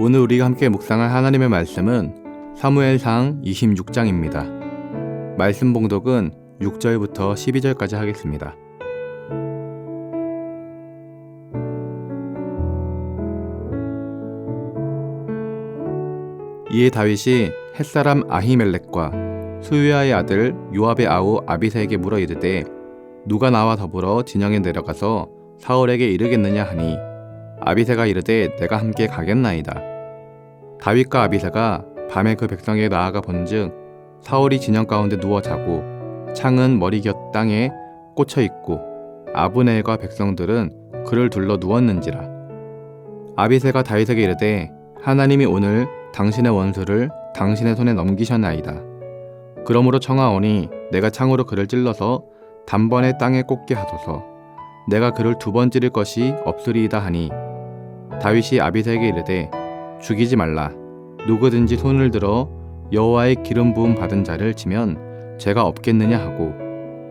오늘 우리가 함께 묵상할 하나님의 말씀은 사무엘상 26장입니다. 말씀 봉독은 6절부터 12절까지 하겠습니다. 이에 다윗이 햇사람 아히멜렉과 수유아의 아들 요압의 아우 아비새에게 물어 이르되 누가 나와 더불어 진영에 내려가서 사울에게 이르겠느냐 하니 아비새가 이르되 내가 함께 가겠나이다. 다윗과 아비새가 밤에 그 백성에게 나아가 본즉 사울이 진영 가운데 누워 자고 창은 머리 곁 땅에 꽂혀 있고 아브네엘과 백성들은 그를 둘러 누웠는지라. 아비새가 다윗에게 이르되 하나님이 오늘 당신의 원수를 당신의 손에 넘기셨나이다. 그러므로 청하오니 내가 창으로 그를 찔러서 단번에 땅에 꽂게 하소서. 내가 그를 2번 찌를 것이 없으리이다 하니 다윗이 아비새에게 이르되 죽이지 말라. 누구든지 손을 들어 여호와의 기름 부음 받은 자를 치면 죄가 없겠느냐 하고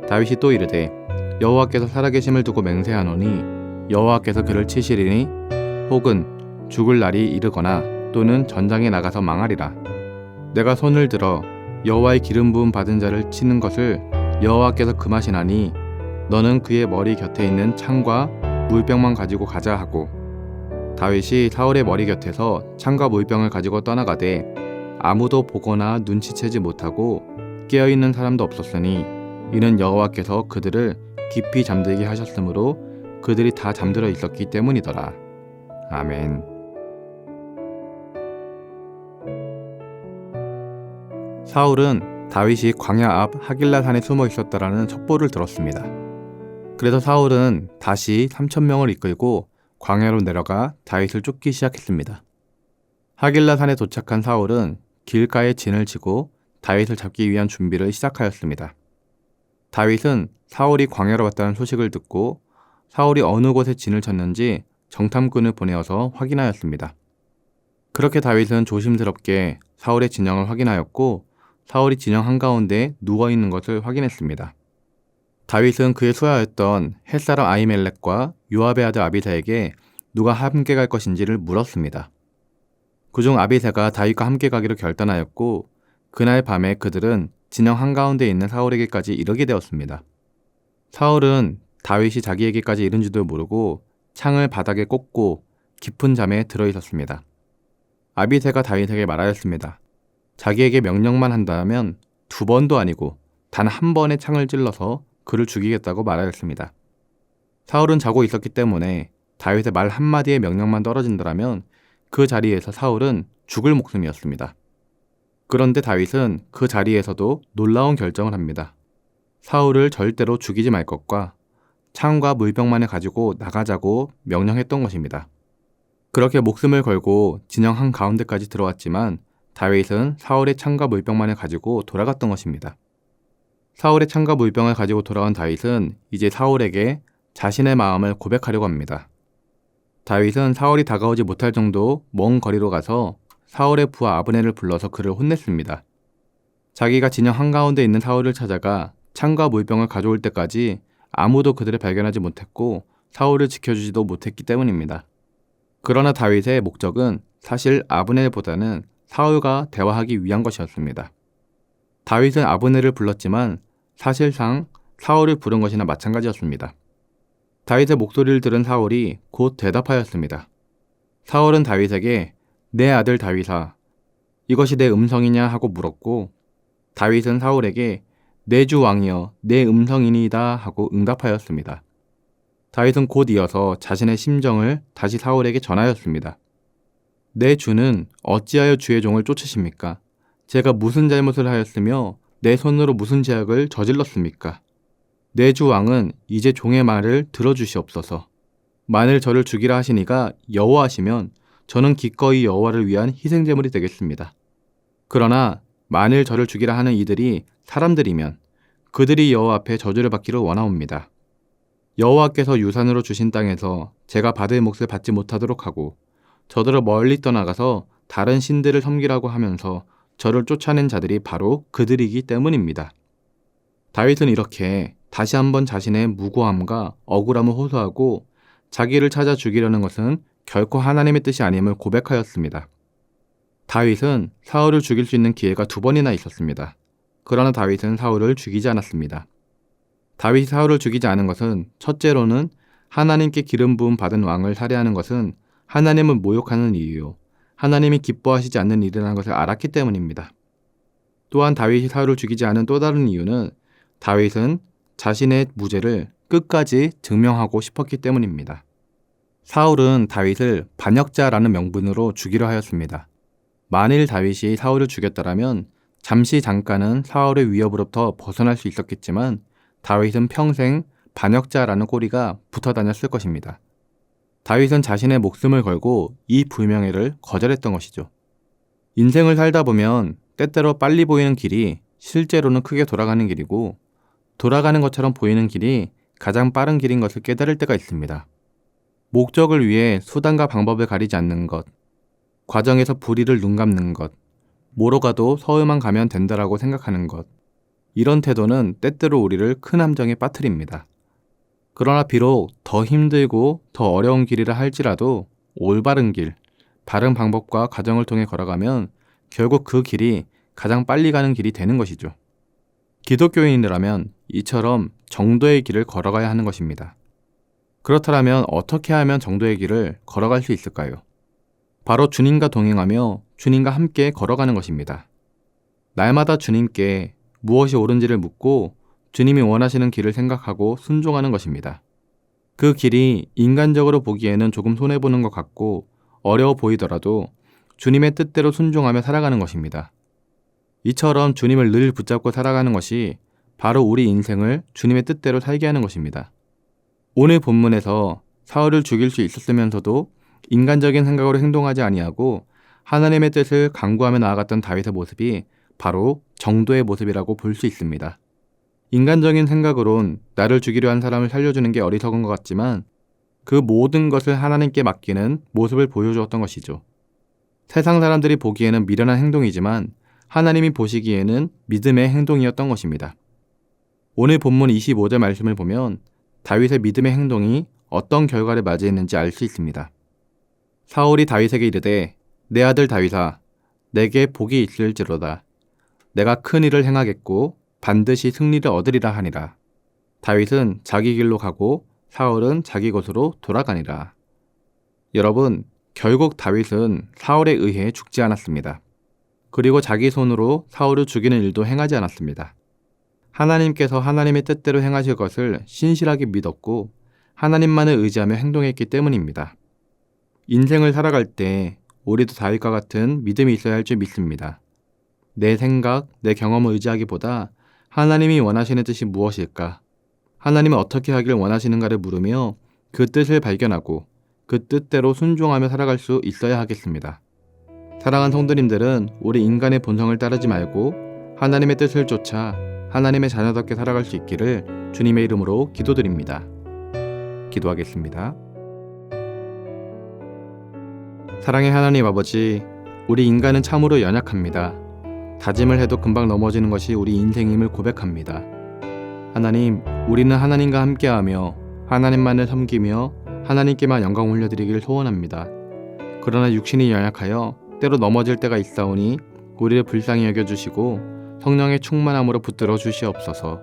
다윗이 또 이르되 여호와께서 살아계심을 두고 맹세하노니 여호와께서 그를 치시리니 혹은 죽을 날이 이르거나 또는 전장에 나가서 망하리라. 내가 손을 들어 여호와의 기름 부음 받은 자를 치는 것을 여호와께서 금하시나니 너는 그의 머리 곁에 있는 창과 물병만 가지고 가자 하고 다윗이 사울의 머리 곁에서 창과 물병을 가지고 떠나가되 아무도 보거나 눈치채지 못하고 깨어있는 사람도 없었으니 이는 여호와께서 그들을 깊이 잠들게 하셨으므로 그들이 다 잠들어 있었기 때문이더라. 아멘. 사울은 다윗이 광야 앞 하길라 산에 숨어 있었다라는 첩보를 들었습니다. 그래서 사울은 다시 3,000명을 이끌고 광야로 내려가 다윗을 쫓기 시작했습니다. 하길라 산에 도착한 사울은 길가에 진을 치고 다윗을 잡기 위한 준비를 시작하였습니다. 다윗은 사울이 광야로 왔다는 소식을 듣고 사울이 어느 곳에 진을 쳤는지 정탐꾼을 보내어서 확인하였습니다. 그렇게 다윗은 조심스럽게 사울의 진영을 확인하였고 사울이 진영 한가운데 누워있는 것을 확인했습니다. 다윗은 그의 수하였던 햇사람 아히멜렉과 요압의 아들 아비새에게 누가 함께 갈 것인지를 물었습니다. 그중 아비새가 다윗과 함께 가기로 결단하였고 그날 밤에 그들은 진영 한가운데 있는 사울에게까지 이르게 되었습니다. 사울은 다윗이 자기에게까지 이른 줄도 모르고 창을 바닥에 꽂고 깊은 잠에 들어있었습니다. 아비새가 다윗에게 말하였습니다. 자기에게 명령만 한다면 2번도 아니고 단 1번의 창을 찔러서 그를 죽이겠다고 말하였습니다. 사울은 자고 있었기 때문에 다윗의 말 한마디의 명령만 떨어진다면 그 자리에서 사울은 죽을 목숨이었습니다. 그런데 다윗은 그 자리에서도 놀라운 결정을 합니다. 사울을 절대로 죽이지 말 것과 창과 물병만을 가지고 나가자고 명령했던 것입니다. 그렇게 목숨을 걸고 진영 한가운데까지 들어왔지만 다윗은 사울의 창과 물병만을 가지고 돌아갔던 것입니다. 사울의 창과 물병을 가지고 돌아온 다윗은 이제 사울에게 자신의 마음을 고백하려고 합니다. 다윗은 사울이 다가오지 못할 정도 먼 거리로 가서 사울의 부하 아브넬을 불러서 그를 혼냈습니다. 자기가 진영 한가운데 있는 사울을 찾아가 창과 물병을 가져올 때까지 아무도 그들을 발견하지 못했고 사울을 지켜주지도 못했기 때문입니다. 그러나 다윗의 목적은 사실 아브넬보다는 사울과 대화하기 위한 것이었습니다. 다윗은 아브넬을 불렀지만 사실상 사울을 부른 것이나 마찬가지였습니다. 다윗의 목소리를 들은 사울이 곧 대답하였습니다. 사울은 다윗에게 내 아들 다윗아, 이것이 내 음성이냐 하고 물었고 다윗은 사울에게 내 주 왕이여 내 음성이니이다 하고 응답하였습니다. 다윗은 곧 이어서 자신의 심정을 다시 사울에게 전하였습니다. 내 주는 어찌하여 주의 종을 쫓으십니까? 제가 무슨 잘못을 하였으며 내 손으로 무슨 죄악을 저질렀습니까? 내 주 왕은 이제 종의 말을 들어주시옵소서. 만일 저를 죽이라 하시니가 여호와시면 저는 기꺼이 여호와를 위한 희생제물이 되겠습니다. 그러나 만일 저를 죽이라 하는 이들이 사람들이면 그들이 여호와 앞에 저주를 받기를 원하옵니다. 여호와께서 유산으로 주신 땅에서 제가 받을 몫을 받지 못하도록 하고 저더러 멀리 떠나가서 다른 신들을 섬기라고 하면서 저를 쫓아낸 자들이 바로 그들이기 때문입니다. 다윗은 이렇게 다시 한번 자신의 무고함과 억울함을 호소하고 자기를 찾아 죽이려는 것은 결코 하나님의 뜻이 아님을 고백하였습니다. 다윗은 사울을 죽일 수 있는 기회가 2번이나 있었습니다. 그러나 다윗은 사울을 죽이지 않았습니다. 다윗이 사울을 죽이지 않은 것은 첫째로는 하나님께 기름 부음 받은 왕을 살해하는 것은 하나님을 모욕하는 일이요, 하나님이 기뻐하시지 않는 일이라는 것을 알았기 때문입니다. 또한 다윗이 사울을 죽이지 않은 또 다른 이유는 다윗은 자신의 무죄를 끝까지 증명하고 싶었기 때문입니다. 사울은 다윗을 반역자라는 명분으로 죽이려 하였습니다. 만일 다윗이 사울을 죽였더라면 잠깐은 사울의 위협으로부터 벗어날 수 있었겠지만 다윗은 평생 반역자라는 꼬리가 붙어 다녔을 것입니다. 다윗은 자신의 목숨을 걸고 이 불명예를 거절했던 것이죠. 인생을 살다 보면 때때로 빨리 보이는 길이 실제로는 크게 돌아가는 길이고, 돌아가는 것처럼 보이는 길이 가장 빠른 길인 것을 깨달을 때가 있습니다. 목적을 위해 수단과 방법을 가리지 않는 것, 과정에서 불의를 눈감는 것, 뭐로 가도 서울만 가면 된다라고 생각하는 것, 이런 태도는 때때로 우리를 큰 함정에 빠뜨립니다. 그러나 비록 더 힘들고 더 어려운 길이라 할지라도 올바른 길, 바른 방법과 과정을 통해 걸어가면 결국 그 길이 가장 빨리 가는 길이 되는 것이죠. 기독교인이라면 이처럼 정도의 길을 걸어가야 하는 것입니다. 그렇다면 어떻게 하면 정도의 길을 걸어갈 수 있을까요? 바로 주님과 동행하며 주님과 함께 걸어가는 것입니다. 날마다 주님께 무엇이 옳은지를 묻고 주님이 원하시는 길을 생각하고 순종하는 것입니다. 그 길이 인간적으로 보기에는 조금 손해보는 것 같고 어려워 보이더라도 주님의 뜻대로 순종하며 살아가는 것입니다. 이처럼 주님을 늘 붙잡고 살아가는 것이 바로 우리 인생을 주님의 뜻대로 살게 하는 것입니다. 오늘 본문에서 사울을 죽일 수 있었으면서도 인간적인 생각으로 행동하지 아니하고 하나님의 뜻을 강구하며 나아갔던 다윗의 모습이 바로 정도의 모습이라고 볼 수 있습니다. 인간적인 생각으론 나를 죽이려 한 사람을 살려주는 게 어리석은 것 같지만 그 모든 것을 하나님께 맡기는 모습을 보여주었던 것이죠. 세상 사람들이 보기에는 미련한 행동이지만 하나님이 보시기에는 믿음의 행동이었던 것입니다. 오늘 본문 25절 말씀을 보면 다윗의 믿음의 행동이 어떤 결과를 맞이했는지 알 수 있습니다. 사울이 다윗에게 이르되 내 아들 다윗아 내게 복이 있을지로다. 내가 큰 일을 행하겠고 반드시 승리를 얻으리라 하니라. 다윗은 자기 길로 가고 사울은 자기 곳으로 돌아가니라. 여러분, 결국 다윗은 사울에 의해 죽지 않았습니다. 그리고 자기 손으로 사울을 죽이는 일도 행하지 않았습니다. 하나님께서 하나님의 뜻대로 행하실 것을 신실하게 믿었고 하나님만을 의지하며 행동했기 때문입니다. 인생을 살아갈 때 우리도 다윗과 같은 믿음이 있어야 할 줄 믿습니다. 내 생각, 내 경험을 의지하기보다 하나님이 원하시는 뜻이 무엇일까? 하나님은 어떻게 하길 원하시는가를 물으며 그 뜻을 발견하고 그 뜻대로 순종하며 살아갈 수 있어야 하겠습니다. 사랑하는 성도님들은 우리 인간의 본성을 따르지 말고 하나님의 뜻을 쫓아 하나님의 자녀답게 살아갈 수 있기를 주님의 이름으로 기도드립니다. 기도하겠습니다. 사랑의 하나님 아버지, 우리 인간은 참으로 연약합니다. 다짐을 해도 금방 넘어지는 것이 우리 인생임을 고백합니다. 하나님, 우리는 하나님과 함께하며 하나님만을 섬기며 하나님께만 영광 올려드리길 소원합니다. 그러나 육신이 연약하여 때로 넘어질 때가 있사오니 우리를 불쌍히 여겨주시고 성령의 충만함으로 붙들어 주시옵소서.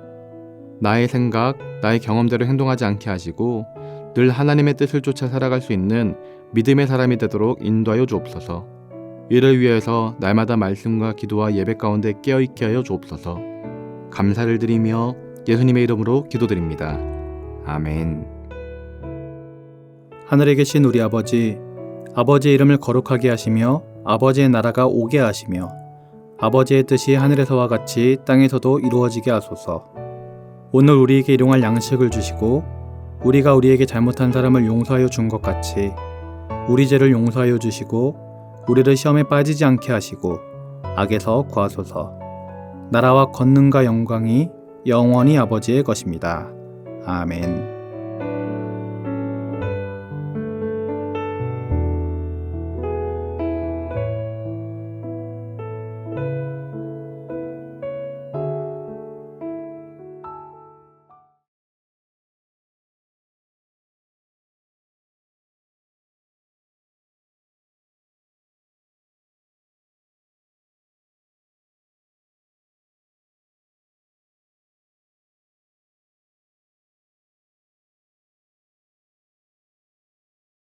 나의 생각, 나의 경험대로 행동하지 않게 하시고 늘 하나님의 뜻을 쫓아 살아갈 수 있는 믿음의 사람이 되도록 인도하여 주옵소서. 이를 위해서 날마다 말씀과 기도와 예배 가운데 깨어있게 하여 주옵소서. 감사를 드리며 예수님의 이름으로 기도드립니다. 아멘. 하늘에 계신 우리 아버지, 아버지의 이름을 거룩하게 하시며 아버지의 나라가 오게 하시며 아버지의 뜻이 하늘에서와 같이 땅에서도 이루어지게 하소서. 오늘 우리에게 일용할 양식을 주시고 우리가 우리에게 잘못한 사람을 용서하여 준 것 같이 우리 죄를 용서하여 주시고 우리를 시험에 빠지지 않게 하시고 악에서 구하소서. 나라와 권능과 영광이 영원히 아버지의 것입니다. 아멘.